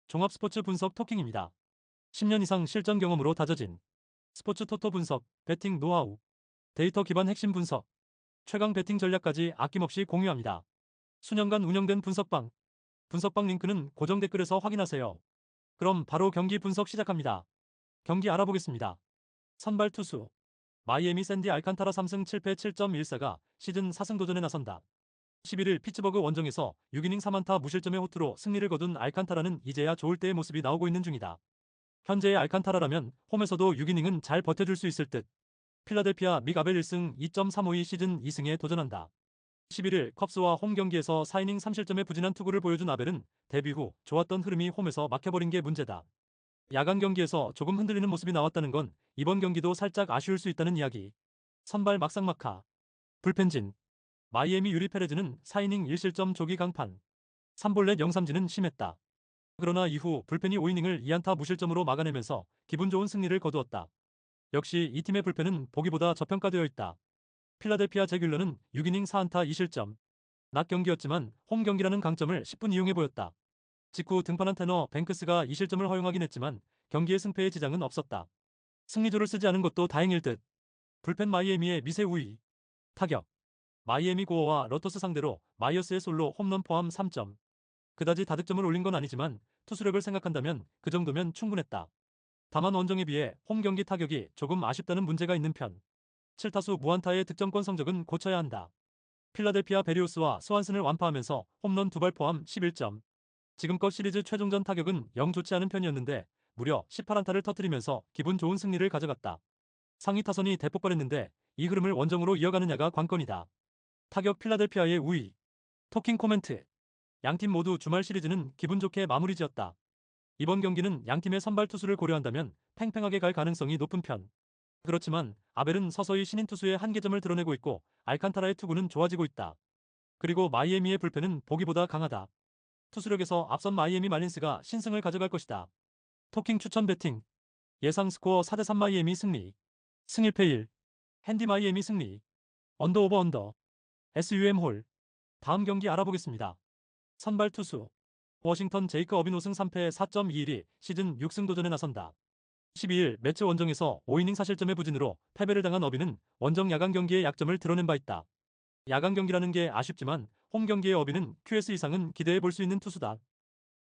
종합스포츠 분석 토킹입니다. 10년 이상 실전 경험으로 다져진 스포츠 토토 분석, 배팅 노하우, 데이터 기반 핵심 분석, 최강 배팅 전략까지 아낌없이 공유합니다. 수년간 운영된 분석방 링크는 고정 댓글에서 확인하세요. 그럼 바로 경기 분석 시작합니다. 경기 알아보겠습니다. 선발 투수 마이애미 샌디 알칸타라 3승 7패 7.14가 시즌 4승 도전에 나선다. 11일 피츠버그 원정에서 6이닝 3안타 무실점의 호투로 승리를 거둔 알칸타라는 이제야 좋을 때의 모습이 나오고 있는 중이다. 현재의 알칸타라라면 홈에서도 6이닝은 잘 버텨줄 수 있을 듯. 필라델피아 믹 아벨 1승 2.35의 시즌 2승에 도전한다. 11일 컵스와 홈 경기에서 4이닝 3실점의 부진한 투구를 보여준 아벨은 데뷔 후 좋았던 흐름이 홈에서 막혀버린 게 문제다. 야간 경기에서 조금 흔들리는 모습이 나왔다는 건 이번 경기도 살짝 아쉬울 수 있다는 이야기. 선발 막상막하. 불펜진. 마이애미 유리 페레즈는 4이닝 1실점 조기 강판. 3볼넷 영삼진은 심했다. 그러나 이후 불펜이 5이닝을 2안타 무실점으로 막아내면서 기분 좋은 승리를 거두었다. 역시 이 팀의 불펜은 보기보다 저평가되어 있다. 필라델피아 제귤러는 6이닝 4안타 2실점. 낮 경기였지만 홈 경기라는 강점을 10분 이용해 보였다. 직후 등판한 테너 뱅크스가 2실점을 허용하긴 했지만 경기의 승패에 지장은 없었다. 승리조를 쓰지 않은 것도 다행일 듯. 불펜 마이애미의 미세 우위. 타격. 마이애미 고어와 러터스 상대로 마이어스의 솔로 홈런 포함 3점. 그다지 다득점을 올린 건 아니지만 투수력을 생각한다면 그 정도면 충분했다. 다만 원정에 비해 홈 경기 타격이 조금 아쉽다는 문제가 있는 편. 7타수 무안타의 득점권 성적은 고쳐야 한다. 필라델피아 베리오스와 스완슨을 완파하면서 홈런 2발 포함 11점. 지금껏 시리즈 최종전 타격은 영 좋지 않은 편이었는데 무려 18안타를 터뜨리면서 기분 좋은 승리를 가져갔다. 상위 타선이 대폭발했는데 이 흐름을 원정으로 이어가느냐가 관건이다. 타격 필라델피아의 우위. 토킹 코멘트. 양팀 모두 주말 시리즈는 기분 좋게 마무리 지었다. 이번 경기는 양팀의 선발 투수를 고려한다면 팽팽하게 갈 가능성이 높은 편. 그렇지만 아벨은 서서히 신인 투수의 한계점을 드러내고 있고 알칸타라의 투구는 좋아지고 있다. 그리고 마이애미의 불펜은 보기보다 강하다. 투수력에서 앞선 마이애미 말린스가 신승을 가져갈 것이다. 토킹 추천 배팅. 예상 스코어 4대3 마이애미 승리. 승 1패 1. 핸디 마이애미 승리. 언더 오버 언더. SUM 홀. 다음 경기 알아보겠습니다. 선발 투수 워싱턴 제이크 어빈 5승 3패 4.21이 시즌 6승 도전에 나선다. 12일 매치 원정에서 5이닝 4실점의 부진으로 패배를 당한 어빈은 원정 야간 경기의 약점을 드러낸 바 있다. 야간 경기라는 게 아쉽지만 홈 경기의 어빈은 QS 이상은 기대해 볼 수 있는 투수다.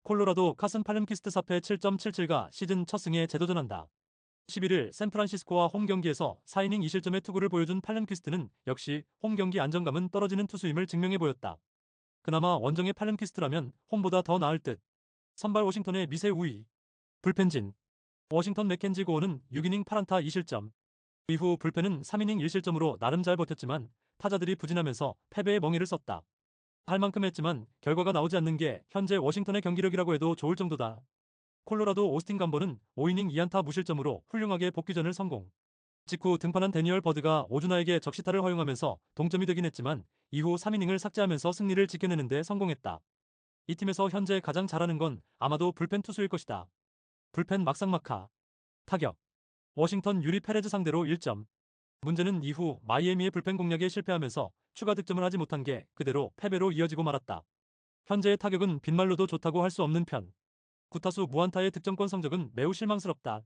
콜로라도 카슨 팔름키스트 4패 7.77가 시즌 첫 승에 재도전한다. 11일 샌프란시스코와 홈 경기에서 4이닝 2실점의 투구를 보여준 팔름키스트는 역시 홈 경기 안정감은 떨어지는 투수임을 증명해 보였다. 그나마 원정의 팔름키스트라면 홈보다 더 나을 듯. 선발 워싱턴의 미세 우위. 불펜진. 워싱턴 맥켄지 고어는 6이닝 8안타 2실점. 이후 불펜은 3이닝 1실점으로 나름 잘 버텼지만 타자들이 부진하면서 패배의 멍해를 썼다. 할 만큼 했지만 결과가 나오지 않는 게 현재 워싱턴의 경기력이라고 해도 좋을 정도다. 콜로라도 오스틴 감버는 5이닝 2안타 무실점으로 훌륭하게 복귀전을 성공. 직후 등판한 데니얼 버드가 오주나에게 적시타를 허용하면서 동점이 되긴 했지만 이후 3이닝을 삭제하면서 승리를 지켜내는 데 성공했다. 이 팀에서 현재 가장 잘하는 건 아마도 불펜 투수일 것이다. 불펜 막상막하. 타격. 워싱턴 유리 페레즈 상대로 1점. 문제는 이후 마이애미의 불펜 공략에 실패하면서 추가 득점을 하지 못한 게 그대로 패배로 이어지고 말았다. 현재의 타격은 빈말로도 좋다고 할 수 없는 편. 9타수 무안타의 득점권 성적은 매우 실망스럽다.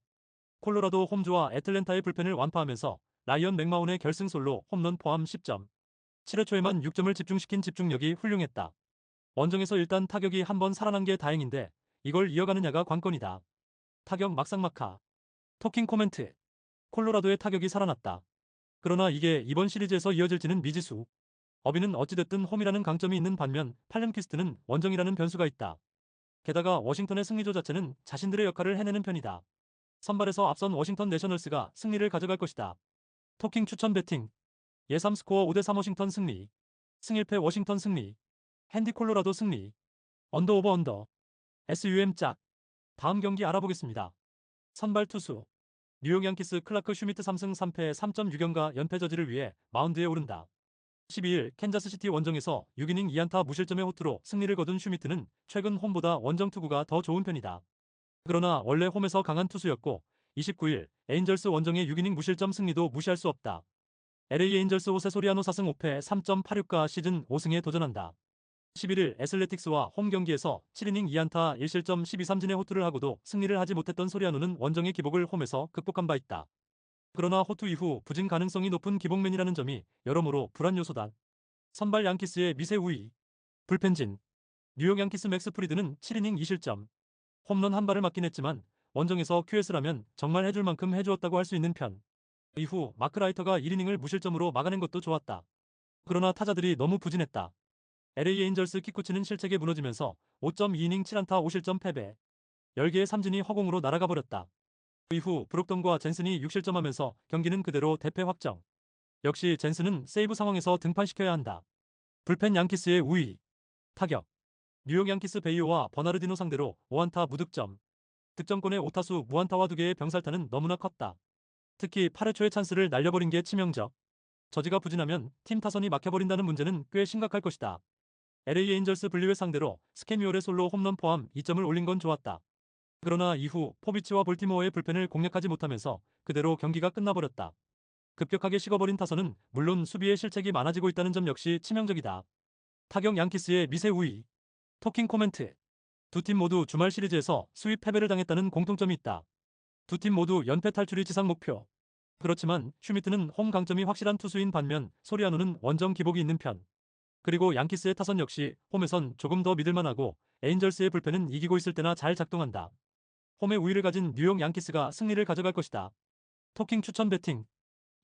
콜로라도 홈즈와 애틀랜타의 불펜을 완파하면서 라이언 맥마운의 결승솔로 홈런 포함 10점. 7회 초에만 6점을 집중시킨 집중력이 훌륭했다. 원정에서 일단 타격이 한번 살아난 게 다행인데 이걸 이어가느냐가 관건이다. 타격 막상막하. 토킹 코멘트. 콜로라도의 타격이 살아났다. 그러나 이게 이번 시리즈에서 이어질지는 미지수. 어비는 어찌됐든 홈이라는 강점이 있는 반면 팔름퀴스트는 원정이라는 변수가 있다. 게다가 워싱턴의 승리조 자체는 자신들의 역할을 해내는 편이다. 선발에서 앞선 워싱턴 내셔널스가 승리를 가져갈 것이다. 토킹 추천 배팅. 예상 스코어 5대3 워싱턴 승리. 승 1패 워싱턴 승리. 핸디 콜로라도 승리. 언더 오버 언더. SUM 짝. 다음 경기 알아보겠습니다. 선발 투수 뉴욕 양키스 클라크 슈미트 3승 3패 3.6연가 연패 저지를 위해 마운드에 오른다. 12일 캔자스시티 원정에서 6이닝 2안타 무실점의 호투로 승리를 거둔 슈미트는 최근 홈보다 원정 투구가 더 좋은 편이다. 그러나 원래 홈에서 강한 투수였고 29일 에인절스 원정의 6이닝 무실점 승리도 무시할 수 없다. LA 에인절스 호세 소리아노 4승 5패 3.86가 시즌 5승에 도전한다. 11일 애슬레틱스와 홈 경기에서 7이닝 2안타 1실점 12삼진의 호투를 하고도 승리를 하지 못했던 소리아노는 원정의 기복을 홈에서 극복한 바 있다. 그러나 호투 이후 부진 가능성이 높은 기복맨이라는 점이 여러모로 불안 요소다. 선발 양키스의 미세 우위. 불펜진. 뉴욕 양키스 맥스 프리드는 7이닝 2실점. 홈런 한 발을 맞긴 했지만 원정에서 QS라면 정말 해줄 만큼 해주었다고 할 수 있는 편. 이후 마크 라이터가 1이닝을 무실점으로 막아낸 것도 좋았다. 그러나 타자들이 너무 부진했다. LA 에인절스 키쿠치는 실책에 무너지면서 5.2이닝 7안타 5실점 패배. 10개의 삼진이 허공으로 날아가 버렸다. 이후 브록던과 젠슨이 6실점하면서 경기는 그대로 대패 확정. 역시 젠슨은 세이브 상황에서 등판시켜야 한다. 불펜 양키스의 우위. 타격. 뉴욕 양키스 베이오와 버나르디노 상대로 5안타 무득점. 득점권의 5타수 무안타와 2개의 병살타는 너무나 컸다. 특히 8회 초의 찬스를 날려버린 게 치명적. 저지가 부진하면 팀 타선이 막혀버린다는 문제는 꽤 심각할 것이다. LA 에인절스 분리회 상대로 스캐뮤얼의 솔로 홈런 포함 2점을 올린 건 좋았다. 그러나 이후 포비치와 볼티모어의 불펜을 공략하지 못하면서 그대로 경기가 끝나버렸다. 급격하게 식어버린 타선은 물론 수비에 실책이 많아지고 있다는 점 역시 치명적이다. 타격 양키스의 미세 우위. 토킹 코멘트. 두 팀 모두 주말 시리즈에서 수입 패배를 당했다는 공통점이 있다. 두 팀 모두 연패 탈출이 지상 목표. 그렇지만 슈미트는 홈 강점이 확실한 투수인 반면 소리아노는 원정 기복이 있는 편. 그리고 양키스의 타선 역시 홈에선 조금 더 믿을만하고 에인절스의 불펜은 이기고 있을 때나 잘 작동한다. 홈의 우위를 가진 뉴욕 양키스가 승리를 가져갈 것이다. 토킹 추천 배팅.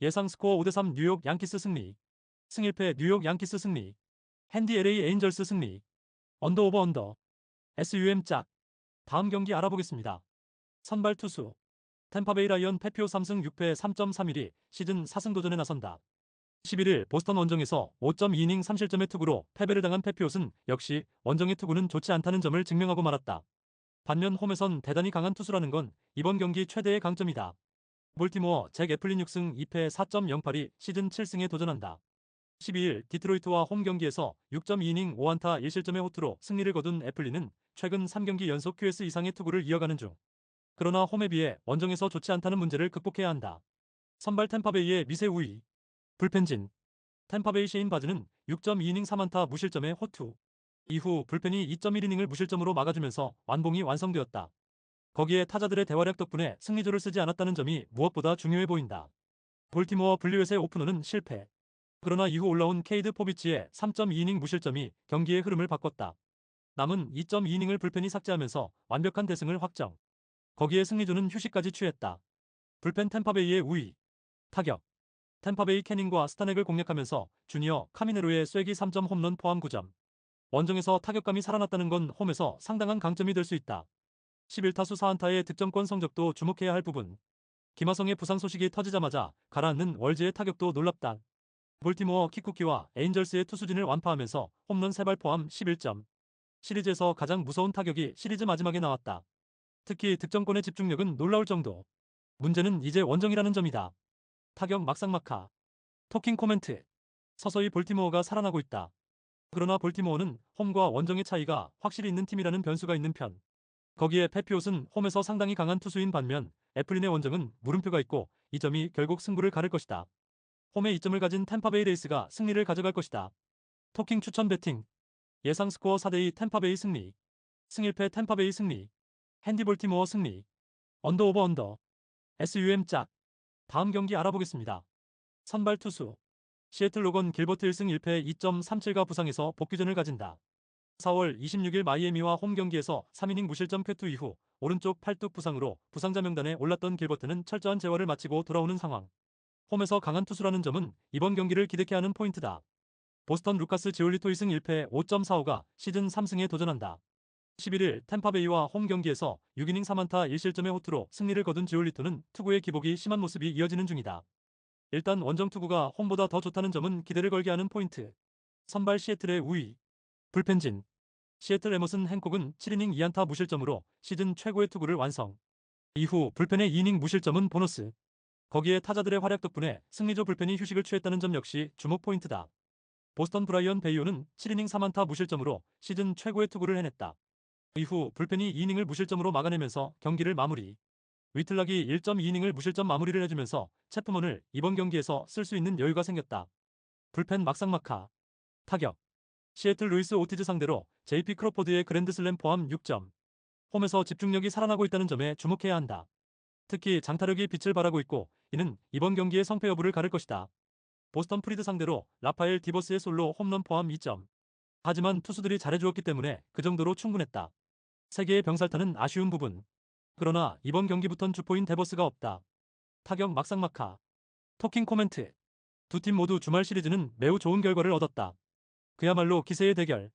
예상 스코어 5대3 뉴욕 양키스 승리. 승일패 뉴욕 양키스 승리. 핸디 LA 에인절스 승리. 언더 오버 언더. SUM 짝. 다음 경기 알아보겠습니다. 선발 투수. 템파베이 라이언 패표 3승 6패 3.31이 시즌 4승 도전에 나선다. 11일 보스턴 원정에서 5.2이닝 3실점의 투구로 패배를 당한 패피옷은 역시 원정의 투구는 좋지 않다는 점을 증명하고 말았다. 반면 홈에선 대단히 강한 투수라는 건 이번 경기 최대의 강점이다. 볼티모어 잭 애플린 6승 2패 4.08이 시즌 7승에 도전한다. 12일 디트로이트와 홈 경기에서 6.2이닝 5안타 1실점의 호투로 승리를 거둔 애플린은 최근 3경기 연속 QS 이상의 투구를 이어가는 중. 그러나 홈에 비해 원정에서 좋지 않다는 문제를 극복해야 한다. 선발 템파베이의 미세 우위. 불펜진. 템파베이 셰인 바즈는 6.2이닝 3안타 무실점의 호투. 이후 불펜이 2.1이닝을 무실점으로 막아주면서 완봉이 완성되었다. 거기에 타자들의 대활약 덕분에 승리조를 쓰지 않았다는 점이 무엇보다 중요해 보인다. 볼티모어 블루웨스의 오프너는 실패. 그러나 이후 올라온 케이드 포비치의 3.2이닝 무실점이 경기의 흐름을 바꿨다. 남은 2.2이닝을 불펜이 삭제하면서 완벽한 대승을 확정. 거기에 승리조는 휴식까지 취했다. 불펜 템파베이의 우위. 타격. 템파베이 캐닝과 스타넥을 공략하면서 주니어 카미네로의 쐐기 3점 홈런 포함 9점. 원정에서 타격감이 살아났다는 건 홈에서 상당한 강점이 될 수 있다. 11타수 4안타의 득점권 성적도 주목해야 할 부분. 김하성의 부상 소식이 터지자마자 가라앉는 월즈의 타격도 놀랍다. 볼티모어 키쿠키와 에인절스의 투수진을 완파하면서 홈런 3발 포함 11점. 시리즈에서 가장 무서운 타격이 시리즈 마지막에 나왔다. 특히 득점권의 집중력은 놀라울 정도. 문제는 이제 원정이라는 점이다. 타격 막상막하. 토킹 코멘트. 서서히 볼티모어가 살아나고 있다. 그러나 볼티모어는 홈과 원정의 차이가 확실히 있는 팀이라는 변수가 있는 편. 거기에 패피옷은 홈에서 상당히 강한 투수인 반면 애플린의 원정은 물음표가 있고 이 점이 결국 승부를 가를 것이다. 홈에 이점을 가진 템파베이 레이스가 승리를 가져갈 것이다. 토킹 추천 배팅. 예상 스코어 4대2 템파베이 승리. 승일패 템파베이 승리. 핸디 볼티모어 승리. 언더 오버 언더. SUM 짝. 다음 경기 알아보겠습니다. 선발 투수. 시애틀 로건 길버트 1승 1패 2.37가 부상에서 복귀전을 가진다. 4월 26일 마이애미와 홈 경기에서 3이닝 무실점 쾌투 이후 오른쪽 팔뚝 부상으로 부상자 명단에 올랐던 길버트는 철저한 재활을 마치고 돌아오는 상황. 홈에서 강한 투수라는 점은 이번 경기를 기대케 하는 포인트다. 보스턴 루카스 지올리토 2승 1패 5.45가 시즌 3승에 도전한다. 11일 템파베이와 홈 경기에서 6이닝 3안타 1실점의 호투로 승리를 거둔 지올리토는 투구의 기복이 심한 모습이 이어지는 중이다. 일단 원정 투구가 홈보다 더 좋다는 점은 기대를 걸게 하는 포인트. 선발 시애틀의 우위. 불펜진. 시애틀 에머슨 행콕은 7이닝 2안타 무실점으로 시즌 최고의 투구를 완성. 이후 불펜의 2이닝 무실점은 보너스. 거기에 타자들의 활약 덕분에 승리조 불펜이 휴식을 취했다는 점 역시 주목 포인트다. 보스턴 브라이언 베이오는 7이닝 3안타 무실점으로 시즌 최고의 투구를 해냈다. 이후 불펜이 2이닝을 무실점으로 막아내면서 경기를 마무리. 위틀락이 1.2이닝을 무실점 마무리를 해주면서 채프먼을 이번 경기에서 쓸 수 있는 여유가 생겼다. 불펜 막상막하. 타격. 시애틀 루이스 오티즈 상대로 JP 크로포드의 그랜드슬램 포함 6점. 홈에서 집중력이 살아나고 있다는 점에 주목해야 한다. 특히 장타력이 빛을 발하고 있고 이는 이번 경기의 성패 여부를 가를 것이다. 보스턴 프리드 상대로 라파엘 디버스의 솔로 홈런 포함 2점. 하지만 투수들이 잘해주었기 때문에 그 정도로 충분했다. 세 개의 병살타는 아쉬운 부분. 그러나 이번 경기부턴 주포인 데버스가 없다. 타격 막상막하. 토킹 코멘트. 두 팀 모두 주말 시리즈는 매우 좋은 결과를 얻었다. 그야말로 기세의 대결.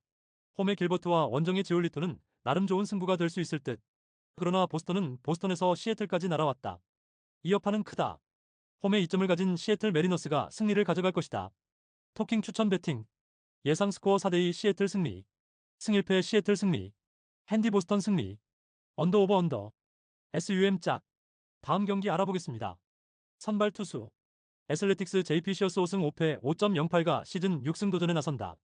홈의 길버트와 원정의 지올리토는 나름 좋은 승부가 될 수 있을 듯. 그러나 보스턴은 보스턴에서 시애틀까지 날아왔다. 이 여파는 크다. 홈에 이점을 가진 시애틀 메리너스가 승리를 가져갈 것이다. 토킹 추천 배팅. 예상 스코어 4대2 시애틀 승리. 승일패 시애틀 승리. 핸디 보스턴 승리. 언더 오버 언더. SUM 짝. 다음 경기 알아보겠습니다. 선발 투수. 애슬레틱스 JP 시어스 5승 5패 5.08가 시즌 6승 도전에 나선다.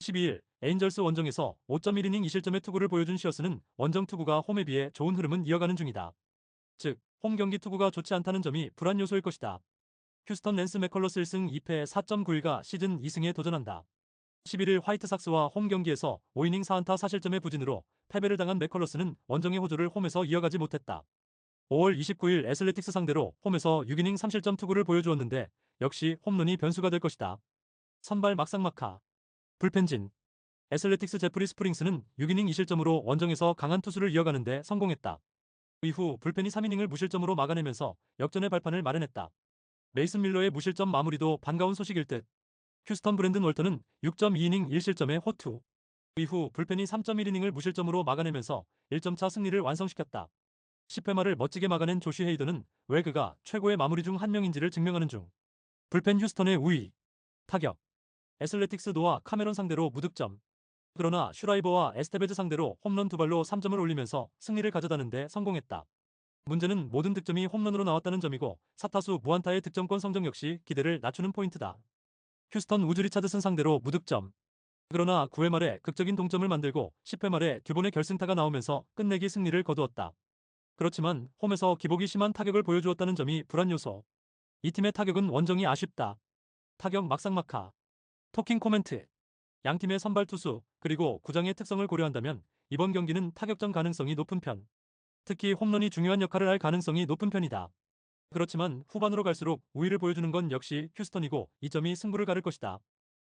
12일 에인절스 원정에서 5.1이닝 2실점의 투구를 보여준 시어스는 원정 투구가 홈에 비해 좋은 흐름은 이어가는 중이다. 즉, 홈 경기 투구가 좋지 않다는 점이 불안 요소일 것이다. 휴스턴 랜스 맥컬러스 1승 2패 4.91가 시즌 2승에 도전한다. 11일 화이트삭스와 홈 경기에서 5이닝 4안타 4실점의 부진으로 패배를 당한 맥컬러스는 원정의 호조를 홈에서 이어가지 못했다. 5월 29일 애슬레틱스 상대로 홈에서 6이닝 3실점 투구를 보여주었는데 역시 홈런이 변수가 될 것이다. 선발 막상막하. 불펜진. 애슬레틱스 제프리 스프링스는 6이닝 2실점으로 원정에서 강한 투수를 이어가는데 성공했다. 이후 불펜이 3이닝을 무실점으로 막아내면서 역전의 발판을 마련했다. 메이슨 밀러의 무실점 마무리도 반가운 소식일 듯. 휴스턴 브랜든 월터는 6.2이닝 1실점의 호투. 이후 불펜이 3.1이닝을 무실점으로 막아내면서 1점차 승리를 완성시켰다. 10회 말을 멋지게 막아낸 조시 헤이더는 왜 그가 최고의 마무리 중 한 명인지를 증명하는 중. 불펜 휴스턴의 우위. 타격. 애슬레틱스 노아 카메론 상대로 무득점. 그러나 슈라이버와 에스테베즈 상대로 홈런 2발로 3점을 올리면서 승리를 가져다는데 성공했다. 문제는 모든 득점이 홈런으로 나왔다는 점이고 4타수 무안타의 득점권 성적 역시 기대를 낮추는 포인트다. 휴스턴 우즈 리차드슨 상대로 무득점. 그러나 9회 말에 극적인 동점을 만들고 10회 말에 듀본의 결승타가 나오면서 끝내기 승리를 거두었다. 그렇지만 홈에서 기복이 심한 타격을 보여주었다는 점이 불안 요소. 이 팀의 타격은 원정이 아쉽다. 타격 막상막하. 토킹 코멘트. 양팀의 선발 투수 그리고 구장의 특성을 고려한다면 이번 경기는 타격전 가능성이 높은 편. 특히 홈런이 중요한 역할을 할 가능성이 높은 편이다. 그렇지만 후반으로 갈수록 우위를 보여주는 건 역시 휴스턴이고 이 점이 승부를 가를 것이다.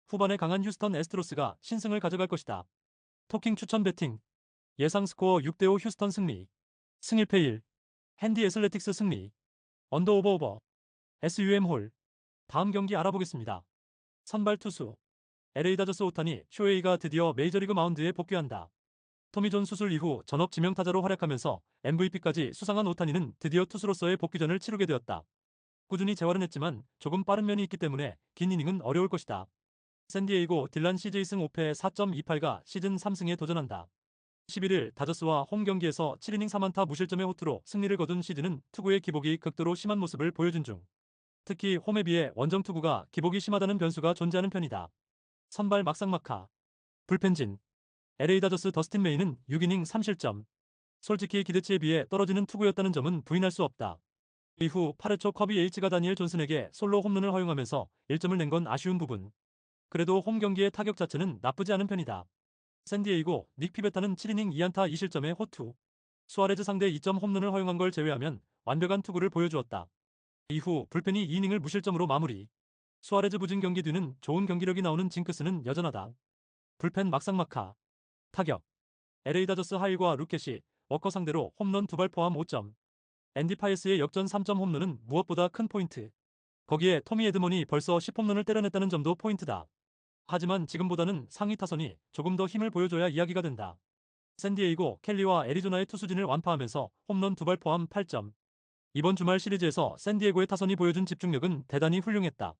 후반에 강한 휴스턴 애스트로스가 신승을 가져갈 것이다. 토킹 추천 배팅. 예상 스코어 6대5 휴스턴 승리. 승일패 1. 핸디 애슬레틱스 승리. 언더 오버 오버. SUM 홀. 다음 경기 알아보겠습니다. 선발 투수. LA 다저스 오타니 쇼헤이가 드디어 메이저리그 마운드에 복귀한다. 토미 존 수술 이후 전업 지명타자로 활약하면서 MVP까지 수상한 오타니는 드디어 투수로서의 복귀전을 치르게 되었다. 꾸준히 재활은 했지만 조금 빠른 면이 있기 때문에 긴 이닝은 어려울 것이다. 샌디에이고 딜란 CJ승 5패 4.28가 시즌 3승에 도전한다. 11일 다저스와 홈 경기에서 7이닝 3안타 무실점의 호투로 승리를 거둔 시즌은 투구의 기복이 극도로 심한 모습을 보여준 중. 특히 홈에 비해 원정 투구가 기복이 심하다는 변수가 존재하는 편이다. 선발 막상막하. 불펜진. LA 다저스 더스틴 메이는 6이닝 3실점. 솔직히 기대치에 비해 떨어지는 투구였다는 점은 부인할 수 없다. 이후 8회 초 커비 H가 다니엘 존슨에게 솔로 홈런을 허용하면서 1점을 낸 건 아쉬운 부분. 그래도 홈 경기의 타격 자체는 나쁘지 않은 편이다. 샌디에이고 닉 피베타는 7이닝 2안타 2실점의 호투. 수아레즈 상대 2점 홈런을 허용한 걸 제외하면 완벽한 투구를 보여주었다. 이후 불펜이 2이닝을 무실점으로 마무리. 수아레즈 부진 경기 뒤는 좋은 경기력이 나오는 징크스는 여전하다. 불펜 막상막하. 타격. LA 다저스 하일과 루켓이 워커 상대로 홈런 2발 포함 5점. 앤디 파이스의 역전 3점 홈런은 무엇보다 큰 포인트. 거기에 토미 에드먼이 벌써 10홈런을 때려냈다는 점도 포인트다. 하지만 지금보다는 상위 타선이 조금 더 힘을 보여줘야 이야기가 된다. 샌디에이고 켈리와 애리조나의 투수진을 완파하면서 홈런 2발 포함 8점. 이번 주말 시리즈에서 샌디에고의 타선이 보여준 집중력은 대단히 훌륭했다.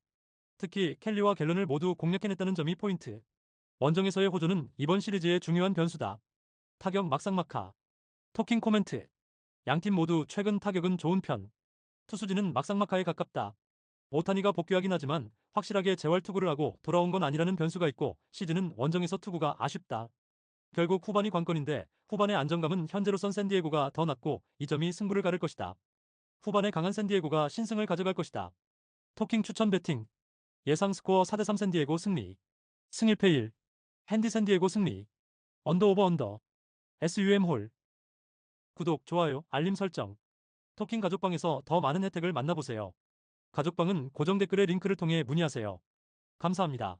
특히 켈리와 갤런을 모두 공략해냈다는 점이 포인트. 원정에서의 호조는 이번 시리즈의 중요한 변수다. 타격 막상막하. 토킹 코멘트. 양팀 모두 최근 타격은 좋은 편. 투수진은 막상막하에 가깝다. 오타니가 복귀하긴 하지만 확실하게 재활 투구를 하고 돌아온 건 아니라는 변수가 있고 시즌은 원정에서 투구가 아쉽다. 결국 후반이 관건인데 후반의 안정감은 현재로선 샌디에고가 더 낮고 이 점이 승부를 가를 것이다. 후반에 강한 샌디에고가 신승을 가져갈 것이다. 토킹 추천 배팅. 예상 스코어 4대3 샌디에고 승리. 승일패 1. 핸디 샌디에고 승리. 언더 오버 언더. SUM 홀. 구독, 좋아요, 알림 설정. 토킹 가족방에서 더 많은 혜택을 만나보세요. 가족방은 고정 댓글의 링크를 통해 문의하세요. 감사합니다.